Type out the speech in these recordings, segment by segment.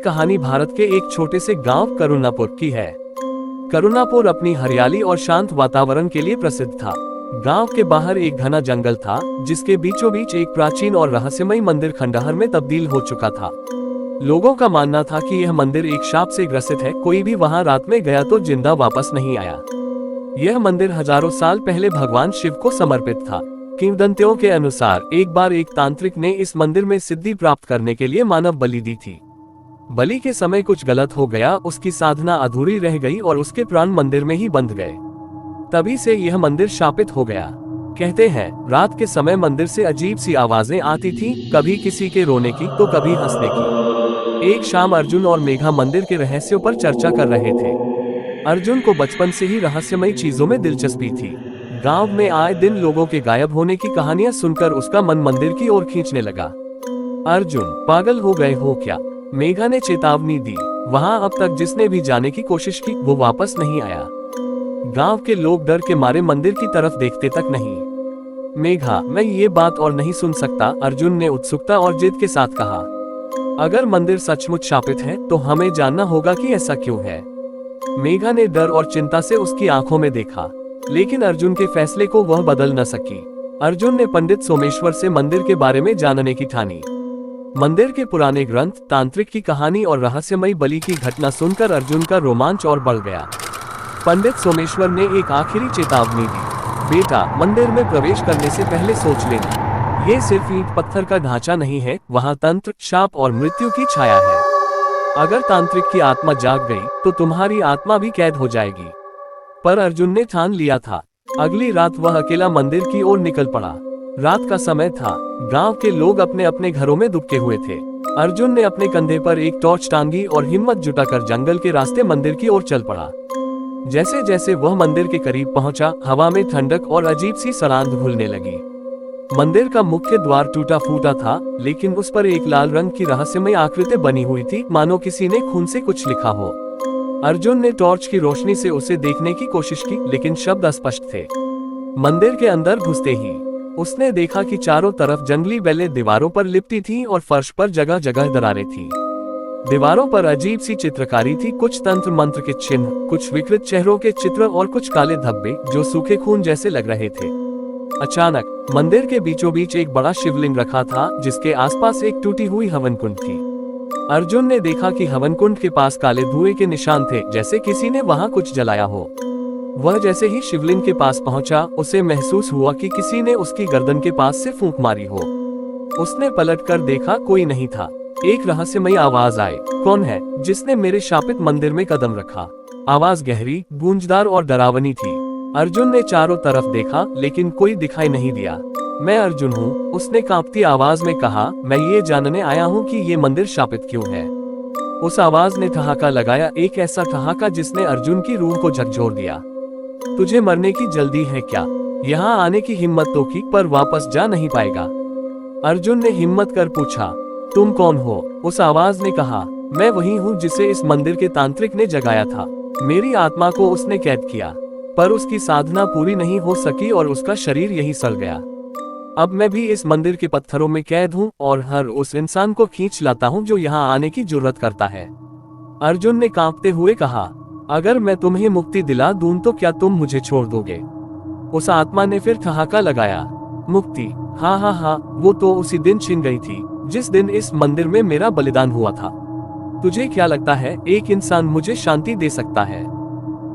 कहानी भारत के एक छोटे से गांव करुणापुर की है। करुणापुर अपनी हरियाली और शांत वातावरण के लिए प्रसिद्ध था। गांव के बाहर एक घना जंगल था, जिसके बीचों बीच एक प्राचीन और रहस्यमयी मंदिर खंडहर में तब्दील हो चुका था। लोगों का मानना था कि यह मंदिर एक शाप से ग्रसित है, कोई भी वहां रात में गया तो जिंदा वापस नहीं आया। यह मंदिर हजारों साल पहले भगवान शिव को समर्पित था। किंवदंतियों के अनुसार एक बार एक तांत्रिक ने इस मंदिर में सिद्धि प्राप्त करने के लिए मानव बलि दी थी। बलि के समय कुछ गलत हो गया, उसकी साधना अधूरी रह गई और उसके प्राण मंदिर में ही बंध गए। तभी से यह मंदिर शापित हो गया। कहते हैं रात के समय मंदिर से अजीब सी आवाजें आती थीं, कभी किसी के रोने की तो कभी हंसने की। एक शाम अर्जुन और मेघा मंदिर के रहस्यों पर चर्चा कर रहे थे। अर्जुन को बचपन से ही रहस्यमयी चीजों में दिलचस्पी थी। गांव में आए दिन लोगों के गायब होने की कहानियां सुनकर उसका मन मंदिर की ओर खींचने लगा। अर्जुन, पागल हो गए हो क्या? मेघा ने चेतावनी दी। वहां अब तक जिसने भी जाने की कोशिश की वो वापस नहीं आया। गांव के लोग डर के मारे मंदिर की तरफ देखते तक नहीं। मेघा, मैं ये बात और नहीं सुन सकता, अर्जुन ने उत्सुकता और जिद के साथ कहा। अगर मंदिर सचमुच शापित है तो हमें जानना होगा कि ऐसा क्यों है। मेघा ने डर और चिंता से उसकी आंखों में देखा, लेकिन अर्जुन के फैसले को वह बदल न सकी। अर्जुन ने पंडित सोमेश्वर से मंदिर के बारे में जानने की ठानी। मंदिर के पुराने ग्रंथ, तांत्रिक की कहानी और रहस्यमयी बलि की घटना सुनकर अर्जुन का रोमांच और बढ़ गया। पंडित सोमेश्वर ने एक आखिरी चेतावनी दी। बेटा, मंदिर में प्रवेश करने से पहले सोच लेना, ये सिर्फ ईंट पत्थर का ढांचा नहीं है, वहाँ तंत्र, शाप और मृत्यु की छाया है। अगर तांत्रिक की आत्मा जाग गई तो तुम्हारी आत्मा भी कैद हो जाएगी। पर अर्जुन ने ठान लिया था। अगली रात वह अकेला मंदिर की ओर निकल पड़ा। रात का समय था, गांव के लोग अपने अपने घरों में दुबके हुए थे। अर्जुन ने अपने कंधे पर एक टॉर्च टांगी और हिम्मत जुटाकर जंगल के रास्ते मंदिर की ओर चल पड़ा। जैसे जैसे वह मंदिर के करीब पहुंचा, हवा में ठंडक और अजीब सी सरांध घुलने लगी। मंदिर का मुख्य द्वार टूटा फूटा था, लेकिन उस पर एक लाल रंग की रहस्यमय आकृति बनी हुई थी, मानो किसी ने खून से कुछ लिखा हो। अर्जुन ने टॉर्च की रोशनी से उसे देखने की कोशिश की, लेकिन शब्द अस्पष्ट थे। मंदिर के अंदर घुसते ही उसने देखा कि चारों तरफ जंगली बेलें दीवारों पर लिपटी थीं और फर्श पर जगह जगह दरारें थीं। दीवारों पर अजीब सी चित्रकारी थी, कुछ तंत्र मंत्र के चिन्ह, कुछ विकृत चेहरों के चित्र और कुछ काले धब्बे जो सूखे खून जैसे लग रहे थे। अचानक मंदिर के बीचों बीच एक बड़ा शिवलिंग रखा था, जिसके आसपास एक टूटी हुई हवन कुंड थी। अर्जुन ने देखा कि हवन कुंड के पास काले धुएं के निशान थे, जैसे किसी ने वहां कुछ जलाया हो। वह जैसे ही शिवलिंग के पास पहुंचा, उसे महसूस हुआ कि किसी ने उसकी गर्दन के पास से फूंक मारी हो। उसने पलटकर देखा, कोई नहीं था। एक रहस्यमयी आवाज आई, कौन है जिसने मेरे शापित मंदिर में कदम रखा? आवाज गहरी, गूंजदार और डरावनी थी। अर्जुन ने चारों तरफ देखा, लेकिन कोई दिखाई नहीं दिया। मैं अर्जुन हूँ, उसने कांपती आवाज में कहा। मैं ये जानने आया हूँ कि ये मंदिर शापित क्यों है। उस आवाज ने ठहाका लगाया, एक ऐसा ठहाका जिसने अर्जुन की रूह को झकझोर दिया। तुझे मरने की जल्दी है क्या? यहाँ आने की हिम्मत तो की, पर वापस जा नहीं पाएगा। अर्जुन ने हिम्मत कर पूछा, तुम कौन हो? उस आवाज ने कहा, मैं वही हूँ जिसे इस मंदिर के तांत्रिक ने जगाया था। मेरी आत्मा को उसने कैद किया, पर उसकी साधना पूरी नहीं हो सकी और उसका शरीर यही सड़ गया। अब मैं भी इस मंदिर के पत्थरों में कैद हूँ और हर उस इंसान को खींच लाता हूँ जो यहाँ आने की जुर्रत करता है। अर्जुन ने कांपते हुए कहा, अगर मैं तुम्हें मुक्ति दिला दूं तो क्या तुम मुझे छोड़ दोगे? उस आत्मा ने फिर ठहाका लगाया, मुक्ति? हाँ हाँ हाँ, वो तो उसी दिन छिन गई थी जिस दिन इस मंदिर में मेरा बलिदान हुआ था। तुझे क्या लगता है एक इंसान मुझे शांति दे सकता है?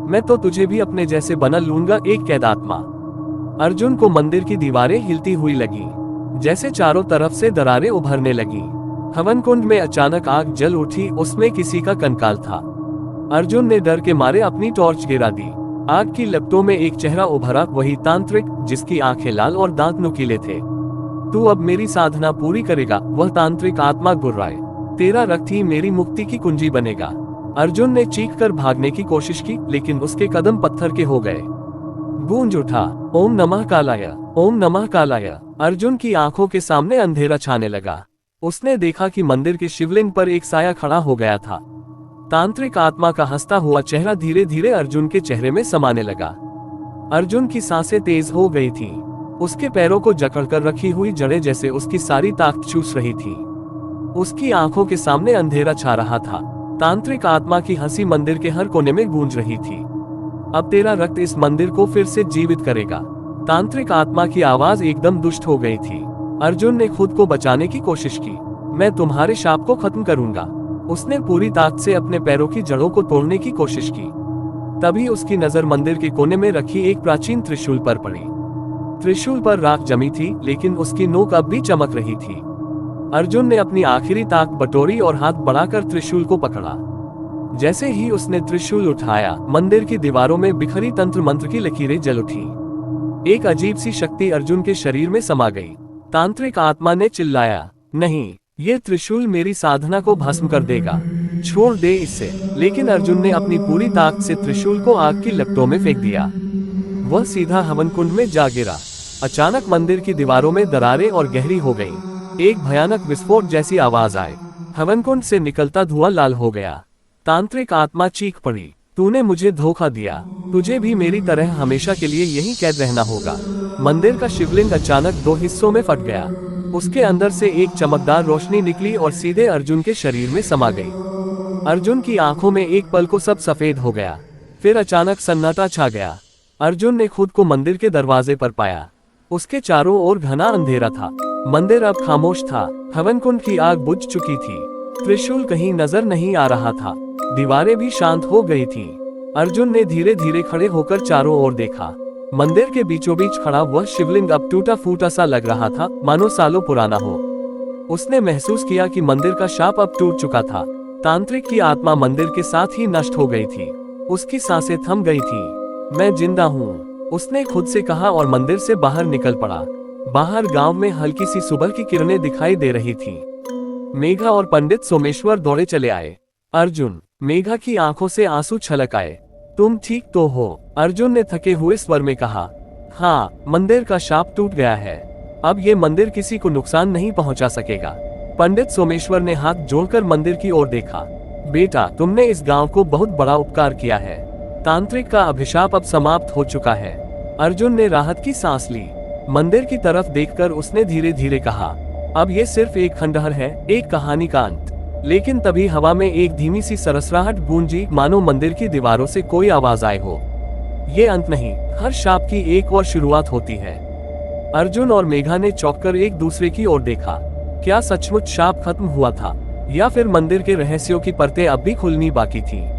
मैं तो तुझे भी अपने जैसे बना लूंगा, एक कैद आत्मा। अर्जुन को मंदिर की दीवारें हिलती हुई लगी, जैसे चारों तरफ से दरारें उभरने लगी। हवन कुंड में अचानक आग जल उठी, उसमें किसी का कंकाल था। अर्जुन ने डर के मारे अपनी टॉर्च गिरा दी। आग की लपटों में एक चेहरा उभरा, वही तांत्रिक जिसकी आंखें लाल और दांत नुकीले थे। तू अब मेरी साधना पूरी करेगा, वह तांत्रिक आत्मा गुर्राए। तेरा रक्त ही मेरी मुक्ति की कुंजी बनेगा। अर्जुन ने चीखकर भागने की कोशिश की, लेकिन उसके कदम पत्थर के हो गए। गूंज उठा, ओम नमः कालाय, ओम नमः कालाय। अर्जुन की आंखों के सामने अंधेरा छाने लगा। उसने देखा कि मंदिर के शिवलिंग पर एक साया खड़ा हो गया था। तांत्रिक आत्मा का हंसता हुआ चेहरा धीरे धीरे अर्जुन के चेहरे में समाने लगा। अर्जुन की सांसें तेज हो गई थीं। उसके पैरों को जकड़कर रखी हुई जड़ें जैसे उसकी सारी ताकत चूस रही थी। उसकी आंखों के सामने अंधेरा छा रहा था। तांत्रिक आत्मा की हंसी मंदिर के हर कोने में गूंज रही थी। अब तेरा रक्त इस मंदिर को फिर से जीवित करेगा। तांत्रिक आत्मा की आवाज एकदम दुष्ट हो गई थी। अर्जुन ने खुद को बचाने की कोशिश की। मैं तुम्हारे शाप को खत्म करूंगा। उसने पूरी ताकत से अपने पैरों की जड़ों को तोड़ने की कोशिश की। तभी उसकी नजर मंदिर के कोने में रखी एक प्राचीन त्रिशूल पर पड़ी। त्रिशूल पर राख जमी थी, लेकिन उसकी नोक अब भी चमक रही थी। अर्जुन ने अपनी आखिरी ताकत बटोरी और हाथ बढ़ाकर त्रिशूल को पकड़ा। जैसे ही उसने त्रिशूल उठाया, मंदिर की दीवारों में बिखरी तंत्र मंत्र की लकीरें जल उठी। एक अजीब सी शक्ति अर्जुन के शरीर में समा गई। तांत्रिक आत्मा ने चिल्लाया, नहीं, ये त्रिशूल मेरी साधना को भस्म कर देगा, छोड़ दे इसे। लेकिन अर्जुन ने अपनी पूरी ताकत से त्रिशूल को आग की लपटों में फेंक दिया। वह सीधा हवन कुंड में जा गिरा। अचानक मंदिर की दीवारों में दरारें और गहरी हो गईं। एक भयानक विस्फोट जैसी आवाज आई। हवन कुंड से निकलता धुआं लाल हो गया। तांत्रिक आत्मा चीख पड़ी, तूने मुझे धोखा दिया। तुझे भी मेरी तरह हमेशा के लिए यहीं कैद रहना होगा। मंदिर का शिवलिंग अचानक दो हिस्सों में फट गया। उसके अंदर से एक चमकदार रोशनी निकली और सीधे अर्जुन के शरीर में समा गई। अर्जुन की आंखों में एक पल को सब सफेद हो गया। फिर अचानक सन्नाटा छा गया। अर्जुन ने खुद को मंदिर के दरवाजे पर पाया। उसके चारों ओर घना अंधेरा था। मंदिर अब खामोश था। हवन कुंड की आग बुझ चुकी थी। त्रिशूल कहीं नजर नहीं आ रहा था। दीवारें भी शांत हो गई थीं। अर्जुन ने धीरे धीरे खड़े होकर चारों ओर देखा। मंदिर के बीचों बीच खड़ा वह शिवलिंग अब टूटा फूटा सा लग रहा था, मानो सालों पुराना हो। उसने महसूस किया कि मंदिर का शाप अब टूट चुका था। तांत्रिक की आत्मा मंदिर के साथ ही नष्ट हो गई थी। उसकी सांसें थम गई थीं। मैं जिंदा हूँ, उसने खुद से कहा और मंदिर से बाहर निकल पड़ा। बाहर गांव में हल्की सी सुबह की किरणें दिखाई दे रही थीं। मेघा और पंडित सोमेश्वर दौड़े चले आए। अर्जुन, मेघा की आंखों से आंसू छलक आए। तुम ठीक तो हो? अर्जुन ने थके हुए स्वर में कहा। हाँ, मंदिर का शाप टूट गया है। अब ये मंदिर किसी को नुकसान नहीं पहुंचा सकेगा। पंडित सोमेश्वर ने हाथ जोड़कर मंदिर की ओर देखा। बेटा, तुमने इस गांव को बहुत बड़ा उपकार किया है। तांत्रिक का अभिशाप अब समाप्त हो चुका है। अर्जुन ने राहत की सांस ली। मंदिर की तरफ देखकर उसने धीरे धीरे कहा, अब ये सिर्फ एक खंडहर है, एक कहानी का अंत। लेकिन तभी हवा में एक धीमी सी सरसराहट गूंजी, मानो मंदिर की दीवारों से कोई आवाज आई हो। ये अंत नहीं, हर शाप की एक और शुरुआत होती है। अर्जुन और मेघा ने चौंककर एक दूसरे की ओर देखा। क्या सचमुच शाप खत्म हुआ था, या फिर मंदिर के रहस्यों की परतें अब भी खुलनी बाकी थी?